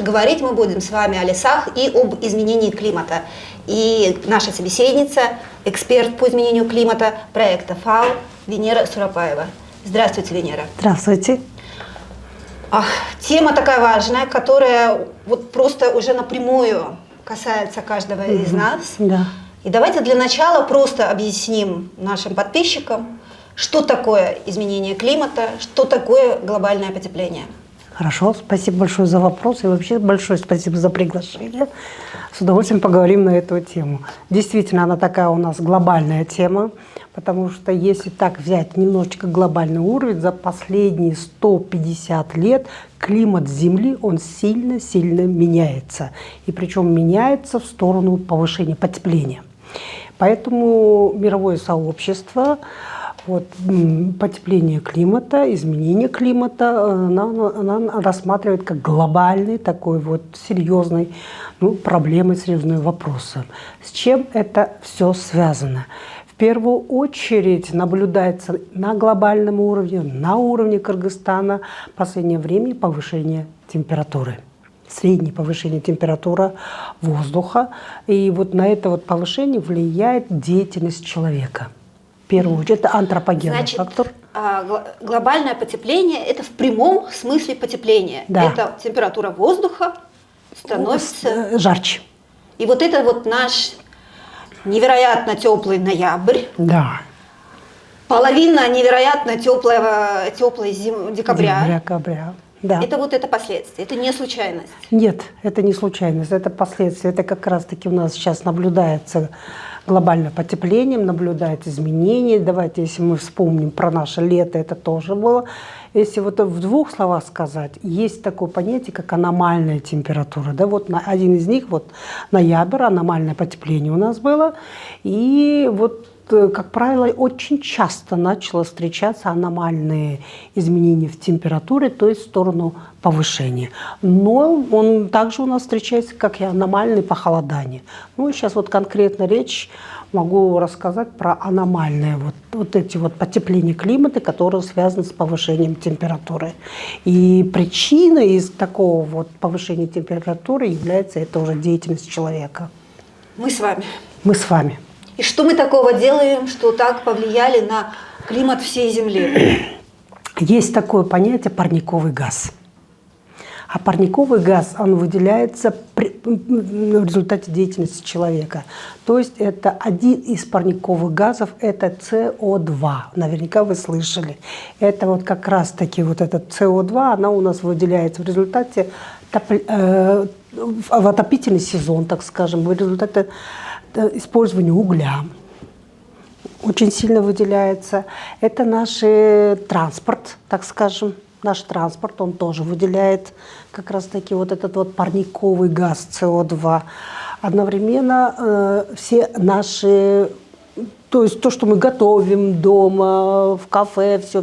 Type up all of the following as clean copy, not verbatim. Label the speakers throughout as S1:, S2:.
S1: Говорить мы будем с вами о лесах и об изменении климата. И наша собеседница, эксперт по изменению климата проекта ФАО Венера Сурапаева. Здравствуйте, Венера.
S2: Здравствуйте.
S1: Тема такая важная, которая вот просто уже напрямую касается каждого из нас.
S2: Да.
S1: И давайте для начала просто объясним нашим подписчикам, что такое изменение климата, что такое глобальное потепление.
S2: Хорошо, спасибо большое за вопрос и вообще большое спасибо за приглашение. С удовольствием поговорим на эту тему. Действительно, она такая у нас глобальная тема, потому что если так взять немножечко глобальный уровень, за последние 150 лет климат Земли, он сильно-сильно меняется. И причем меняется в сторону повышения потепления. Поэтому мировое сообщество, потепление климата, изменение климата, она рассматривает как глобальный такой серьезный проблемы, серьезные вопросы. С чем это все связано? В первую очередь наблюдается на глобальном уровне, на уровне Кыргызстана в последнее время повышение температуры. Среднее повышение температуры воздуха. И на это повышение влияет деятельность человека. В первую очередь, это антропогенный фактор.
S1: Глобальное потепление – это в прямом смысле потепление.
S2: Да.
S1: Это температура воздуха становится
S2: жарче.
S1: И это наш невероятно теплый ноябрь.
S2: Да.
S1: Половина невероятно теплой декабря.
S2: Да.
S1: Это последствия, это не случайность.
S2: Нет, это не случайность, это последствия. Это как раз-таки у нас сейчас наблюдается глобальное потепление, наблюдается изменение. Давайте, если мы вспомним про наше лето, это тоже было. Если в двух словах сказать, есть такое понятие, как аномальная температура. Да, один из них, ноябрь, аномальное потепление у нас было. И как правило, очень часто начало встречаться аномальные изменения в температуре, то есть в сторону повышения. Но он также у нас встречается, как и аномальные похолодания. Сейчас конкретно речь могу рассказать про аномальные эти потепления климата, которые связаны с повышением температуры. И причиной из такого повышения температуры является это уже деятельность человека.
S1: Мы с вами.
S2: Мы с вами.
S1: И что мы такого делаем, что так повлияли на климат всей Земли?
S2: Есть такое понятие парниковый газ. А парниковый газ, он выделяется в результате деятельности человека. То есть это один из парниковых газов, это СО2. Наверняка вы слышали. Это как раз-таки этот СО2, она у нас выделяется в результате в отопительный сезон, так скажем, в результате использование угля очень сильно выделяется. Это наш транспорт, так скажем. Наш транспорт, он тоже выделяет как раз-таки этот парниковый газ СО2. Одновременно все наши, то есть то, что мы готовим дома, в кафе, все,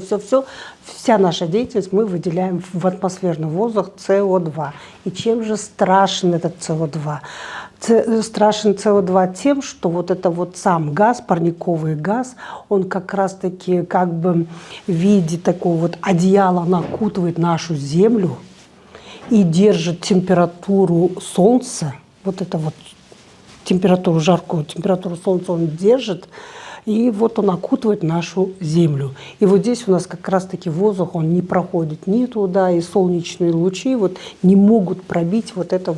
S2: вся наша деятельность мы выделяем в атмосферный воздух СО2. И чем же страшен этот СО2? Страшен СО2 тем, что сам газ, парниковый газ, он как раз-таки в виде такого одеяла окутывает нашу Землю и держит температуру Солнца, температуру, жаркую температуру Солнца он держит, и он окутывает нашу Землю. И здесь у нас как раз-таки воздух, он не проходит ни туда, и солнечные лучи не могут пробить этот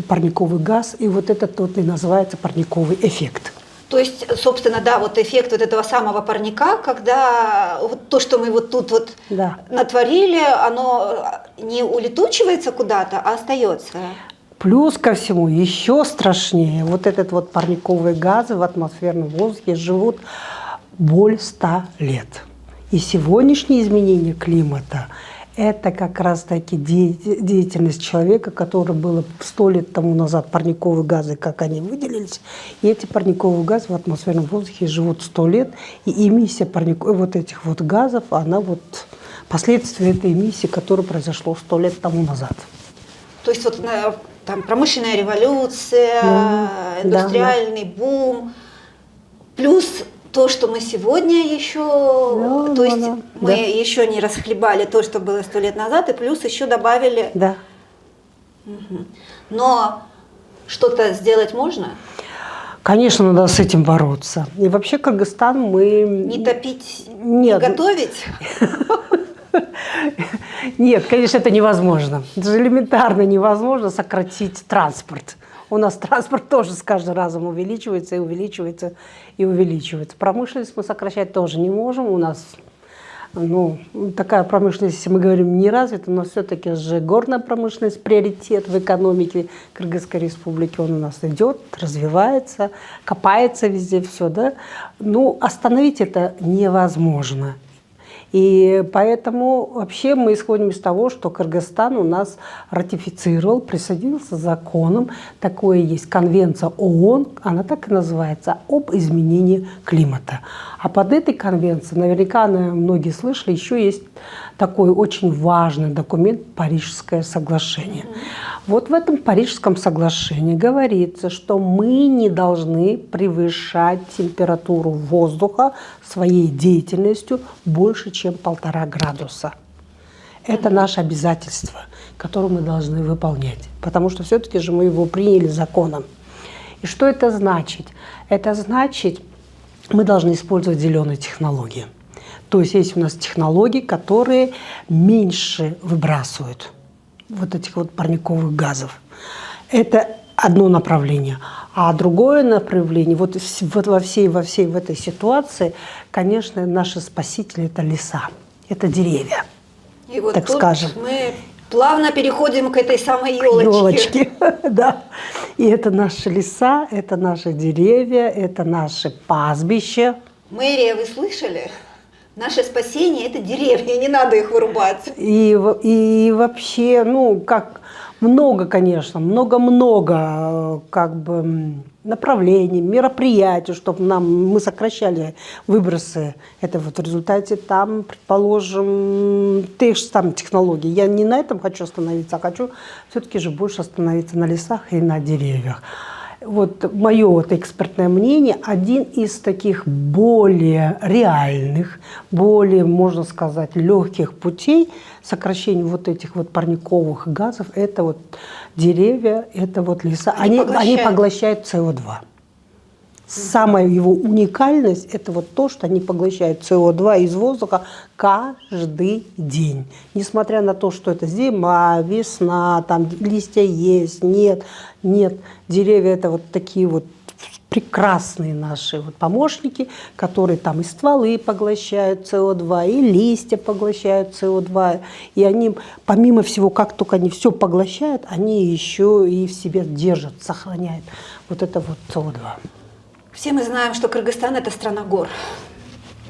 S2: парниковый газ, и этот и называется парниковый эффект.
S1: То есть, собственно, да, эффект этого самого парника, когда то, что мы тут
S2: да.
S1: натворили, оно не улетучивается куда-то, а остается.
S2: Плюс ко всему, еще страшнее, этот парниковые газы в атмосферном воздухе живут более 100 лет. И сегодняшние изменения климата – это как раз-таки деятельность человека, которая была 100 лет тому назад, парниковые газы, как они выделились. И эти парниковые газы в атмосферном воздухе живут 100 лет, и эмиссия этих газов, она последствия этой эмиссии, которая произошла 100 лет тому назад.
S1: То есть промышленная революция, индустриальный бум, плюс то, что мы сегодня еще, мы еще не расхлебали то, что было 100 лет назад, и плюс еще добавили Но что-то сделать можно?
S2: Конечно, надо с этим бороться. И вообще Кыргызстан мы...
S1: Не топить,
S2: Нет.
S1: не готовить?
S2: Нет, конечно, это невозможно. Это же элементарно невозможно сократить транспорт. У нас транспорт тоже с каждым разом увеличивается и увеличивается и увеличивается. Промышленность мы сокращать тоже не можем. У нас такая промышленность, если мы говорим, не развита, но все-таки же горная промышленность приоритет в экономике Кыргызской республики. Он у нас идет, развивается, копается везде все, да. Остановить это невозможно. И поэтому вообще мы исходим из того, что Кыргызстан у нас ратифицировал, присоединился к законам. Такое есть конвенция ООН, она так и называется, об изменении климата. А под этой конвенцией, наверняка многие слышали, еще есть такой очень важный документ «Парижское соглашение». Вот в этом Парижском соглашении говорится, что мы не должны превышать температуру воздуха своей деятельностью больше, чем 1,5 градуса. Это наше обязательство, которое мы должны выполнять, потому что все-таки же мы его приняли законом. И что это значит? Это значит, мы должны использовать зеленые технологии. То есть есть у нас технологии, которые меньше выбрасывают вот этих вот парниковых газов. Это одно направление. А другое направление, вот во всей в этой ситуации, конечно, наши спасители – это леса, это деревья,
S1: И вот
S2: так
S1: тут
S2: скажем.
S1: мы плавно переходим к этой самой елочке.
S2: Елочки, да. И это наши леса, это наши деревья, это наши пастбища.
S1: Мэрия, вы слышали? Наше спасение – это деревья, не надо их вырубать.
S2: И вообще, как много, конечно, много направлений, мероприятий, чтобы мы сокращали выбросы. Это вот в результате там, предположим, тех же там технологий. Я не на этом хочу остановиться, а хочу все-таки же больше остановиться на лесах и на деревьях. Вот мое экспертное мнение, один из таких более реальных, более, можно сказать, легких путей сокращения вот этих вот парниковых газов, это вот деревья, это вот леса. Они поглощают СО2. Самая его уникальность – это вот то, что они поглощают СО2 из воздуха каждый день. Несмотря на то, что это зима, весна, там листья есть, нет. Деревья – это вот такие вот прекрасные наши вот помощники, которые там и стволы поглощают СО2, и листья поглощают СО2. И они, помимо всего, как только они все поглощают, они еще и в себе держат, сохраняют вот это вот СО2.
S1: Все мы знаем, что Кыргызстан – это страна гор.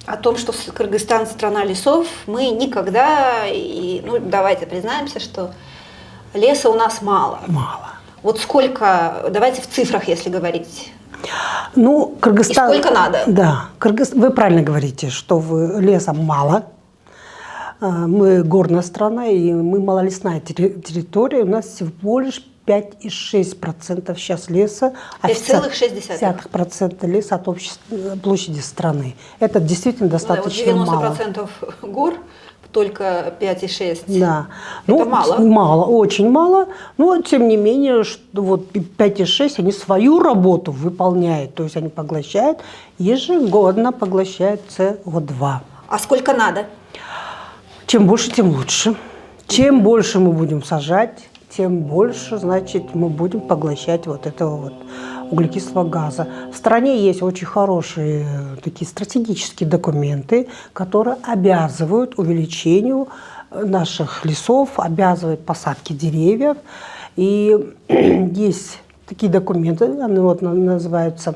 S1: О том, что Кыргызстан – страна лесов, мы никогда, давайте признаемся, что леса у нас мало.
S2: Мало.
S1: Вот сколько, давайте в цифрах, если говорить.
S2: Кыргызстан…
S1: И сколько надо?
S2: Да, вы правильно говорите, что леса мало. Мы горная страна, и мы малолесная территория. У нас всего лишь 5,6% сейчас леса.
S1: 5,6%
S2: леса от общей площади страны. Это действительно достаточно мало.
S1: 90% гор, только 5,6%.
S2: Да.
S1: Это мало.
S2: Мало, очень мало. Но, тем не менее, вот 5,6% они свою работу выполняют. То есть они ежегодно поглощают СО2.
S1: А сколько надо?
S2: Чем больше, тем лучше. Чем больше мы будем сажать, тем больше, значит, мы будем поглощать вот этого вот углекислого газа. В стране есть очень хорошие такие стратегические документы, которые обязывают увеличению наших лесов, обязывают посадки деревьев. И есть такие документы, они вот называются,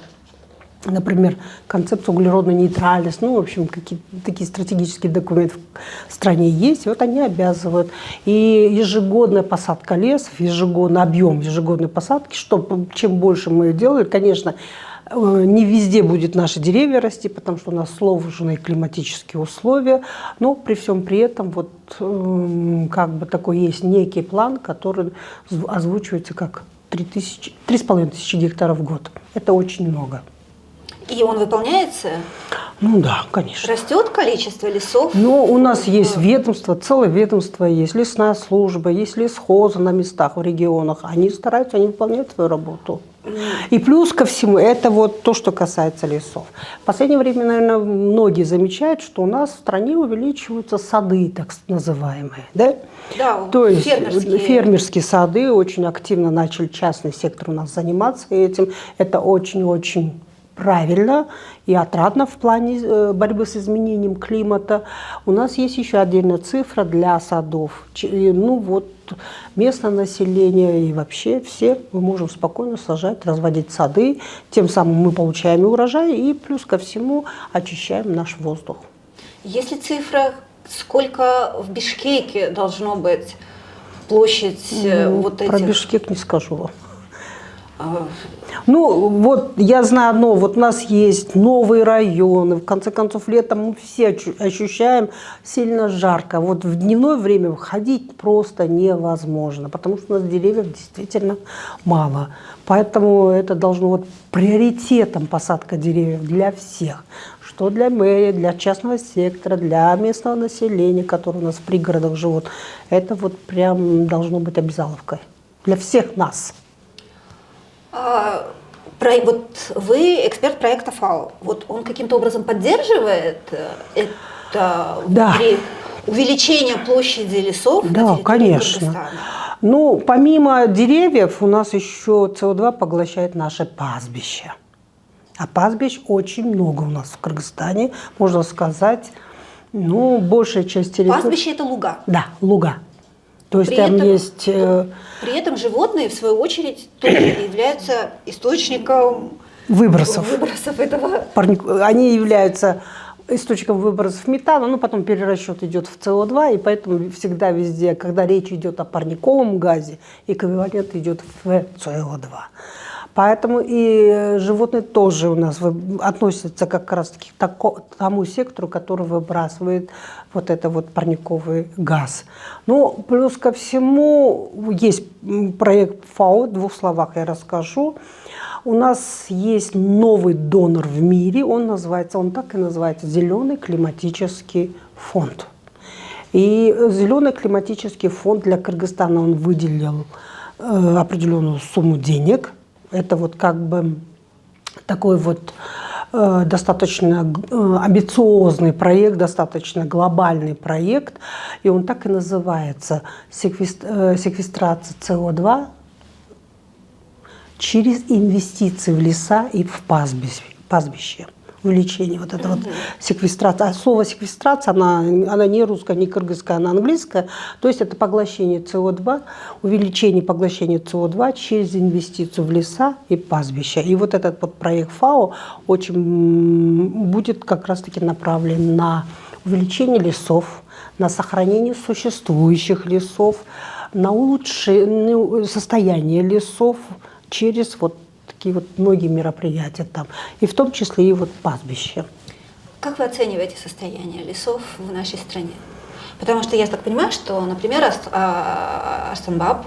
S2: например, концепция углеродной нейтральности, в общем, какие-то такие стратегические документы в стране есть, вот они обязывают. И ежегодная посадка лесов, объем ежегодной посадки, чем больше мы делаем, конечно, не везде будет наши деревья расти, потому что у нас сложные климатические условия, но при всем при этом вот такой есть некий план, который озвучивается как 3,5 тысячи гектаров в год. Это очень много.
S1: И он выполняется?
S2: Ну да, конечно.
S1: Растет количество лесов?
S2: Но у нас есть ведомство, целое ведомство есть, лесная служба, есть лесхозы на местах, в регионах. Они стараются, они выполняют свою работу. И плюс ко всему, это вот то, что касается лесов. В последнее время, наверное, многие замечают, что у нас в стране увеличиваются сады, так называемые. Да?
S1: Да,
S2: То есть
S1: фермерские.
S2: фермерские сады, очень активно начали частный сектор у нас заниматься этим. Это очень-очень правильно и отрадно в плане борьбы с изменением климата. У нас есть еще отдельная цифра для садов. Ну вот местное население и вообще все мы можем спокойно сажать, разводить сады. Тем самым мы получаем и урожай, и плюс ко всему очищаем наш воздух.
S1: Есть ли цифра, сколько в Бишкеке должно быть площадь вот этих?
S2: Про Бишкек не скажу вам. Ну, вот я знаю одно, вот у нас есть новые районы, в конце концов, летом мы все ощущаем сильно жарко. Вот в дневное время выходить просто невозможно, потому что у нас деревьев действительно мало. Поэтому это должно вот приоритетом посадка деревьев для всех. Что для мэрии, для частного сектора, для местного населения, которое у нас в пригородах живут. Это вот прям должно быть обязаловкой для всех нас.
S1: Вот вы эксперт проекта ФАО. Вот он каким-то образом поддерживает это
S2: Да.
S1: увеличение площади лесов на
S2: Да,
S1: территории
S2: конечно.
S1: Кыргызстана?
S2: Ну, помимо деревьев, у нас еще СО2 поглощает наше пастбище. А пастбищ очень много у нас в Кыргызстане, можно сказать, ну, большая часть территории.
S1: Пастбище – это луга.
S2: Да, луга. То есть
S1: При
S2: там
S1: этом-
S2: есть...
S1: При этом животные, в свою очередь, тоже являются источником
S2: выбросов.
S1: этого.
S2: Они являются источником выбросов метана, но потом перерасчет идет в СО2, и поэтому всегда везде, когда речь идет о парниковом газе, эквивалент идет в СО2. Поэтому и животные тоже у нас относятся как раз-таки к тому сектору, который выбрасывает вот это вот парниковый газ. Ну, плюс ко всему есть проект ФАО, в 2 словах я расскажу. У нас есть новый донор в мире, он так и называется «Зеленый климатический фонд». И Зеленый климатический фонд для Кыргызстана он выделил определенную сумму денег. Это вот как бы такой вот достаточно амбициозный проект, достаточно глобальный проект. И он так и называется «Секвестрация СО2 через инвестиции в леса и в пастбище». Увеличение, вот это вот секвестрация. А слово секвестрация, она не русская, не кыргызская, она английская. То есть это поглощение СО2, увеличение поглощения СО2 через инвестицию в леса и пастбища. И вот этот вот проект ФАО очень будет как раз-таки направлен на увеличение лесов, на сохранение существующих лесов, на улучшение состояния лесов через вот такие вот многие мероприятия там, и в том числе и вот пастбище.
S1: Как вы оцениваете состояние лесов в нашей стране? Потому что я так понимаю, что, например, Арстанбаб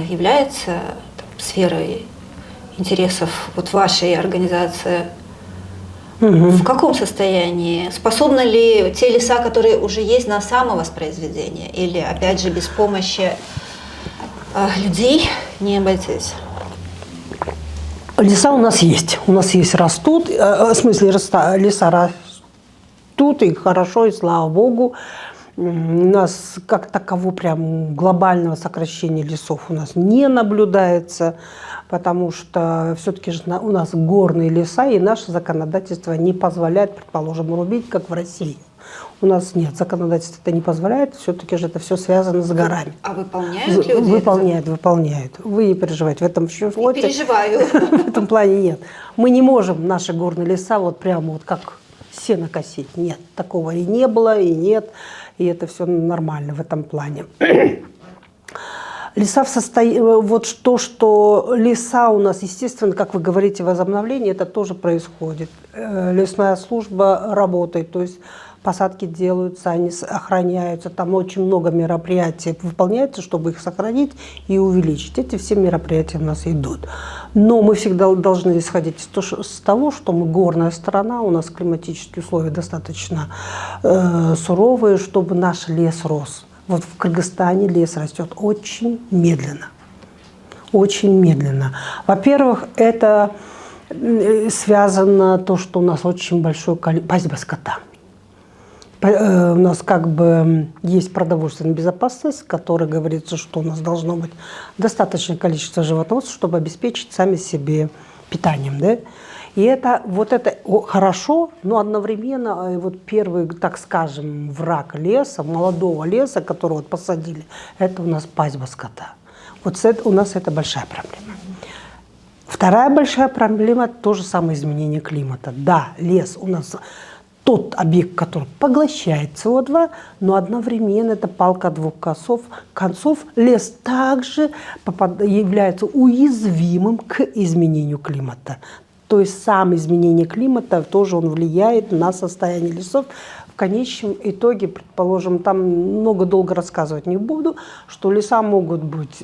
S1: является сферой интересов вот вашей организации. В каком состоянии? Способны ли те леса, которые уже есть, на самовоспроизведение? Или, опять же, без помощи людей не обойтись?
S2: Леса у нас есть растут, в смысле леса растут, и хорошо, и слава богу. У нас как такового прям глобального сокращения лесов у нас не наблюдается, потому что все-таки же у нас горные леса, и наше законодательство не позволяет, предположим, рубить, как в России. У нас нет, законодательство это не позволяет, все-таки же это все связано с горами.
S1: А выполняют люди?
S2: Выполняют. Вы не переживайте, в этом еще
S1: Не переживаю.
S2: в этом плане нет. Мы не можем наши горные леса вот прямо вот как сено косить. Нет, такого и не было, и нет. И это все нормально в этом плане. Леса вот то, что леса у нас, естественно, как вы говорите, возобновление, это тоже происходит. Лесная служба работает, то есть посадки делаются, они охраняются, там очень много мероприятий выполняется, чтобы их сохранить и увеличить. Эти все мероприятия у нас идут. Но мы всегда должны исходить из того, что мы горная страна, у нас климатические условия достаточно суровые, чтобы наш лес рос. Вот в Кыргызстане лес растет очень медленно. Очень медленно. Во-первых, это связано то, что у нас очень большое пастьба скота. У нас как бы есть продовольственная безопасность, в которой говорится, что у нас должно быть достаточное количество животноводств, чтобы обеспечить сами себе питанием. Да? И это хорошо, но одновременно вот первый, так скажем, враг леса, молодого леса, которого вот посадили, это у нас пастьба скота. Вот у нас это большая проблема. Вторая большая проблема – то же самое изменение климата. Да, лес у нас тот объект, который поглощает СО2, но одновременно это палка двух концов. Лес также является уязвимым к изменению климата. То есть сам изменение климата тоже он влияет на состояние лесов. В конечном итоге, предположим, там долго рассказывать не буду, что леса могут быть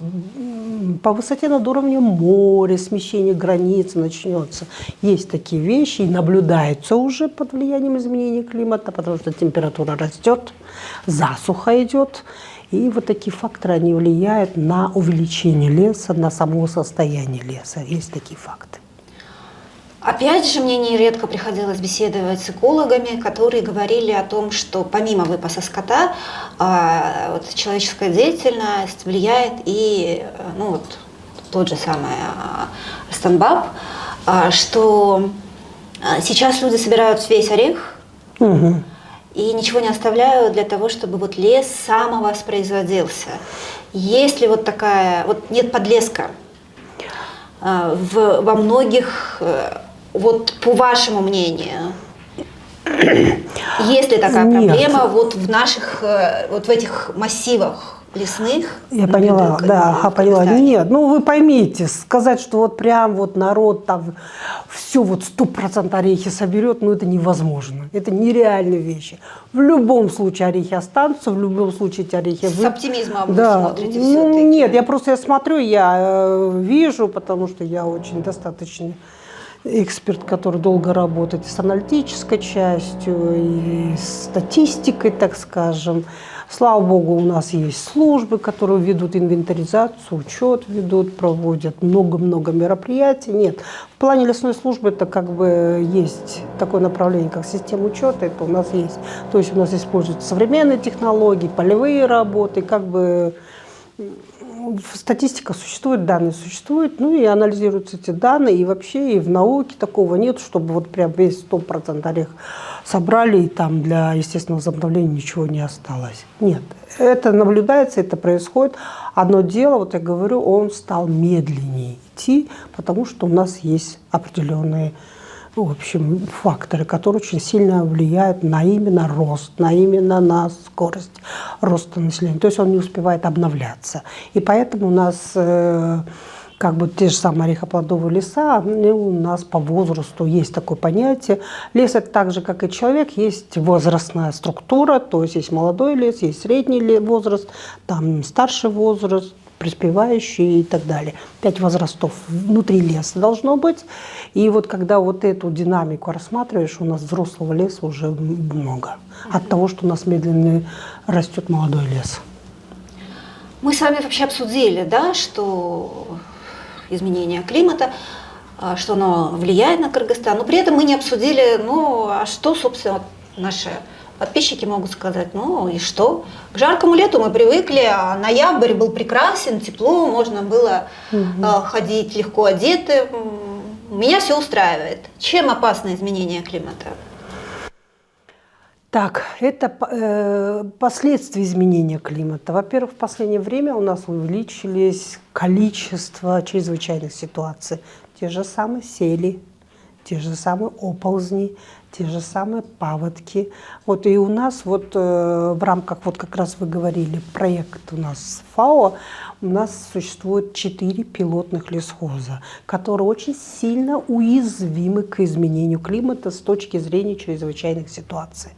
S2: по высоте над уровнем моря, смещение границ начнется. Есть такие вещи и наблюдаются уже под влиянием изменения климата, потому что температура растет, засуха идет. И вот такие факторы, они влияют на увеличение леса, на само состояние леса. Есть такие факты.
S1: Опять же, мне нередко приходилось беседовать с экологами, которые говорили о том, что помимо выпаса скота, человеческая деятельность влияет и тот же самый Станбаб, что сейчас люди собирают весь орех и ничего не оставляют для того, чтобы вот лес самовоспроизводился. Если вот такая, вот нет подлеска во многих... Вот по вашему мнению, есть ли такая проблема вот в наших, вот в этих массивах лесных?
S2: Я поняла, да, поняла. Нет, вы поймите, сказать, что вот прям вот народ там все вот 100% орехи соберет, это невозможно. Это нереальные вещи. В любом случае орехи останутся, в любом случае эти орехи...
S1: С оптимизмом вы смотрите все-таки?
S2: Нет, я смотрю, я вижу, потому что я очень достаточно... эксперт, который долго работает с аналитической частью, и с статистикой, так скажем. Слава богу, у нас есть службы, которые ведут инвентаризацию, учет ведут, проводят много-много мероприятий. Нет, в плане лесной службы это как бы есть такое направление, как система учета, это у нас есть. То есть у нас используются современные технологии, полевые работы, как бы... Статистика существует, данные существуют, и анализируются эти данные, и вообще и в науке такого нет, чтобы вот прям весь 100% орех собрали, и там для естественного возобновления ничего не осталось. Нет, это наблюдается, это происходит. Одно дело, вот я говорю, он стал медленнее идти, потому что у нас есть определенные факторы, которые очень сильно влияют на именно рост, на скорость роста населения. То есть он не успевает обновляться. И поэтому у нас те же самые орехоплодовые леса, у нас по возрасту есть такое понятие. Лес – это так же, как и человек, есть возрастная структура, то есть есть молодой лес, есть средний возраст, там старший возраст, преуспевающий и так далее. 5 возрастов внутри леса должно быть. И вот когда вот эту динамику рассматриваешь, у нас взрослого леса уже много. От того, что у нас медленно растет молодой лес.
S1: Мы с вами вообще обсудили, да, что изменение климата, что оно влияет на Кыргызстан. Но при этом мы не обсудили, а что, собственно, наши подписчики могут сказать, и что? К жаркому лету мы привыкли, а ноябрь был прекрасен, тепло, можно было ходить легко одеты. Меня все устраивает. Чем опасно изменение климата?
S2: Так, это последствия изменения климата. Во-первых, в последнее время у нас увеличились количество чрезвычайных ситуаций. Те же самые сели, те же самые оползни, те же самые паводки. И у нас в рамках, как раз вы говорили, проект у нас ФАО, у нас существует 4 пилотных лесхоза, которые очень сильно уязвимы к изменению климата с точки зрения чрезвычайных ситуаций.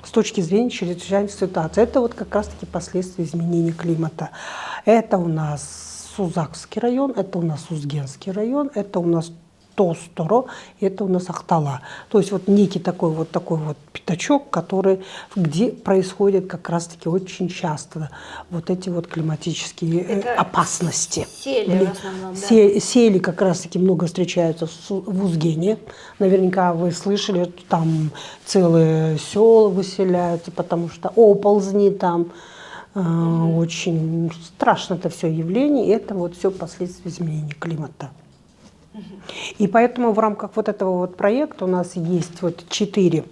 S2: с точки зрения чрезвычайной ситуации. Это вот как раз-таки последствия изменения климата. Это у нас Сузакский район, это у нас Узгенский район, это у нас Тосторо, это у нас Ахтала. То есть вот некий такой вот пятачок, где происходят как раз-таки очень часто вот эти вот климатические опасности.
S1: Сели в основном, да?
S2: Сели как раз-таки много встречаются в Узгене. Наверняка вы слышали, что там целые села выселяются, потому что оползни там. Очень страшно это все явление, и это вот все последствия изменения климата. И поэтому в рамках вот этого вот проекта у нас есть вот 4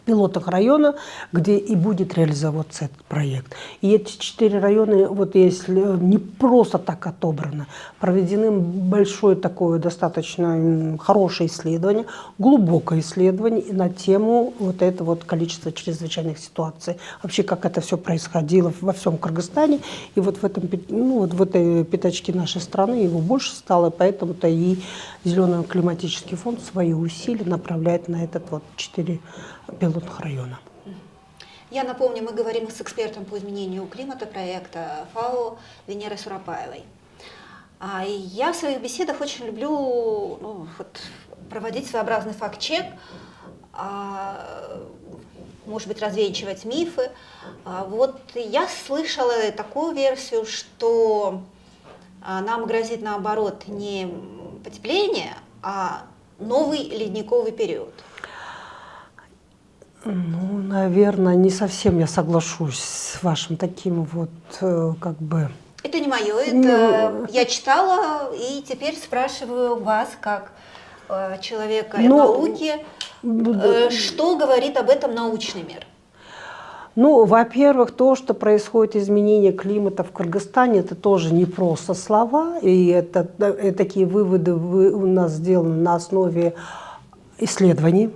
S2: пилотных района, где и будет реализовываться этот проект. И эти 4 района, вот если не просто так отобрано, проведены большое такое достаточно хорошее исследование, глубокое исследование на тему вот этого вот количества чрезвычайных ситуаций. Вообще, как это все происходило во всем Кыргызстане. И вот в этом, в этой пятачке нашей страны его больше стало, поэтому-то и Зеленый климатический фонд свои усилия направляет на этот вот 4 пилотных района.
S1: Я напомню, мы говорим с экспертом по изменению климата проекта ФАО Венерой Сурапаевой. И я в своих беседах очень люблю проводить своеобразный факт-чек, может быть, развенчивать мифы. Вот я слышала такую версию, что нам грозит, наоборот, не потепление, а новый ледниковый период.
S2: Ну, наверное, не совсем я соглашусь с вашим таким вот, как бы...
S1: Это не мое, это я читала, и теперь спрашиваю вас, как человека науки, что говорит об этом научный мир?
S2: Ну, во-первых, то, что происходит изменение климата в Кыргызстане, это тоже не просто слова, и такие выводы у нас сделаны на основе исследований.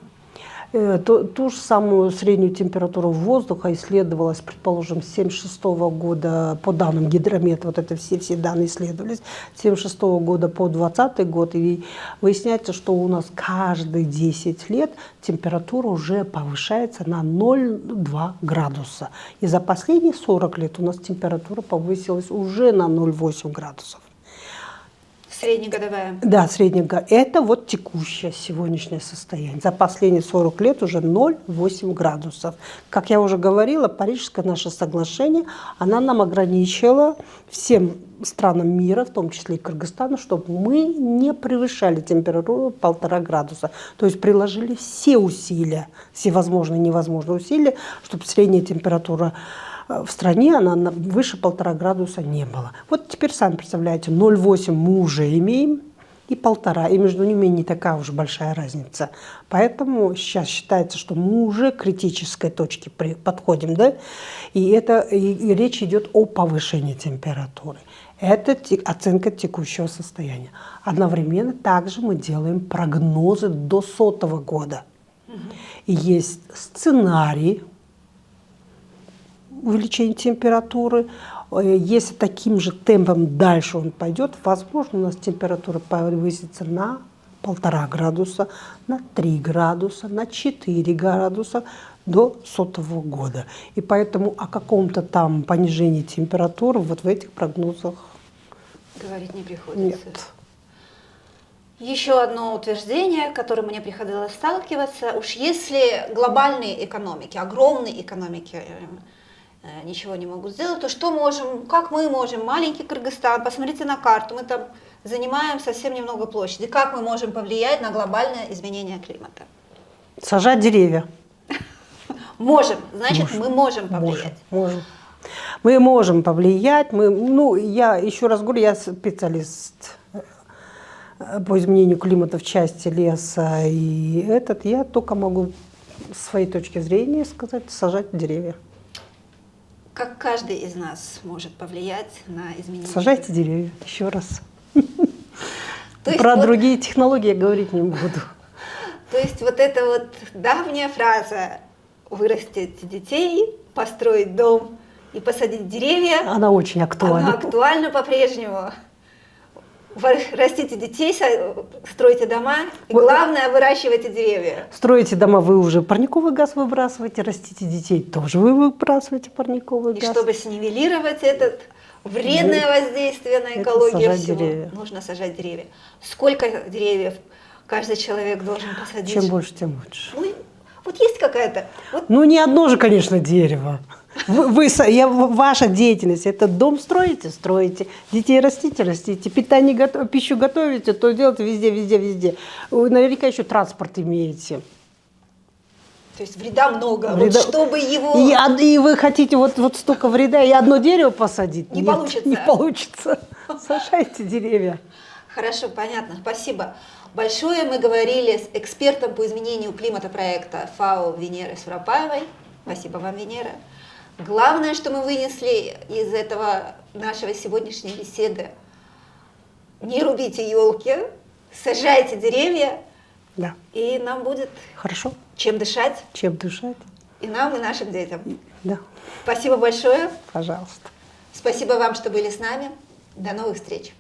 S2: Ту же самую среднюю температуру воздуха исследовалась, предположим, с 1976 года по данным Гидромета, вот это все данные исследовались, с 1976 года по 2020 год, и выясняется, что у нас каждые 10 лет температура уже повышается на 0,2 градуса. И за последние 40 лет у нас температура повысилась уже на 0,8 градусов.
S1: Среднегодовая.
S2: Да, среднегодовая. Это вот текущее сегодняшнее состояние. За последние 40 лет уже 0,8 градусов. Как я уже говорила, Парижское наше соглашение, она нам ограничила всем странам мира, в том числе и Кыргызстану, чтобы мы не превышали температуру 1,5 градуса. То есть приложили все усилия, все возможные и невозможные усилия, чтобы средняя температура в стране она выше 1,5 градуса не было. Вот теперь сами представляете, 0,8 мы уже имеем и 1,5, и между ними не такая уж большая разница. Поэтому сейчас считается, что мы уже к критической точке подходим, да? И речь идет о повышении температуры. Это оценка текущего состояния. Одновременно также мы делаем прогнозы до 100-го года. И есть сценарий увеличение температуры. Если таким же темпом дальше он пойдет, возможно, у нас температура повысится на 1,5 градуса, на 3 градуса, на 4 градуса до 100-го года. И поэтому о каком-то там понижении температуры вот в этих прогнозах
S1: говорить не приходится.
S2: Нет.
S1: Еще одно утверждение, с которым мне приходилось сталкиваться. Уж если глобальные экономики, огромные экономики ничего не могут сделать, то как мы можем, маленький Кыргызстан, посмотрите на карту, мы там занимаем совсем немного площади, как мы можем повлиять на глобальное изменение климата?
S2: Сажать деревья.
S1: Можем, значит, мы можем повлиять.
S2: Можем. Мы можем повлиять. Я еще раз говорю, я специалист по изменению климата в части леса, я только могу с своей точки зрения сказать, сажать деревья.
S1: Как каждый из нас может повлиять на изменение?
S2: Сажайте деревья, еще раз. Про другие технологии я говорить не буду.
S1: То есть вот эта вот давняя фраза «вырастить детей, построить дом и посадить деревья»,
S2: она очень актуальна.
S1: Она актуальна по-прежнему. Растите детей, стройте дома, и главное, выращивайте деревья.
S2: Строите дома, вы уже парниковый газ выбрасываете, растите детей, тоже вы выбрасываете парниковый
S1: И
S2: газ.
S1: чтобы снивелировать этот вредное воздействие на экологию всего, нужно сажать деревья. Сколько деревьев каждый человек должен посадить?
S2: Чем больше, тем лучше.
S1: Ну, вот есть какая-то... Вот,
S2: Ну, не одно же, конечно, дерево. Ваша деятельность – это дом строите, строите, детей растите, растите, питание, пищу готовите, то делайте везде, везде, везде. Вы наверняка еще транспорт имеете.
S1: то есть вреда много.
S2: Вреда-
S1: Вот чтобы его...
S2: И вы хотите вот столько вреда и одно дерево посадить?
S1: Не
S2: Нет,
S1: получится.
S2: Не получится. Сажайте деревья.
S1: Хорошо, понятно, спасибо. Большое мы говорили с экспертом по изменению климата проекта ФАО Венерой Сурапаевой. Спасибо вам, Венера. Главное, что мы вынесли из этого нашего сегодняшней беседы: не рубите елки, сажайте деревья,
S2: Да.
S1: и нам будет
S2: Хорошо.
S1: чем дышать,
S2: Чем дышать?
S1: и нам, и нашим детям.
S2: Да.
S1: Спасибо большое.
S2: Пожалуйста.
S1: Спасибо вам, что были с нами. До новых встреч.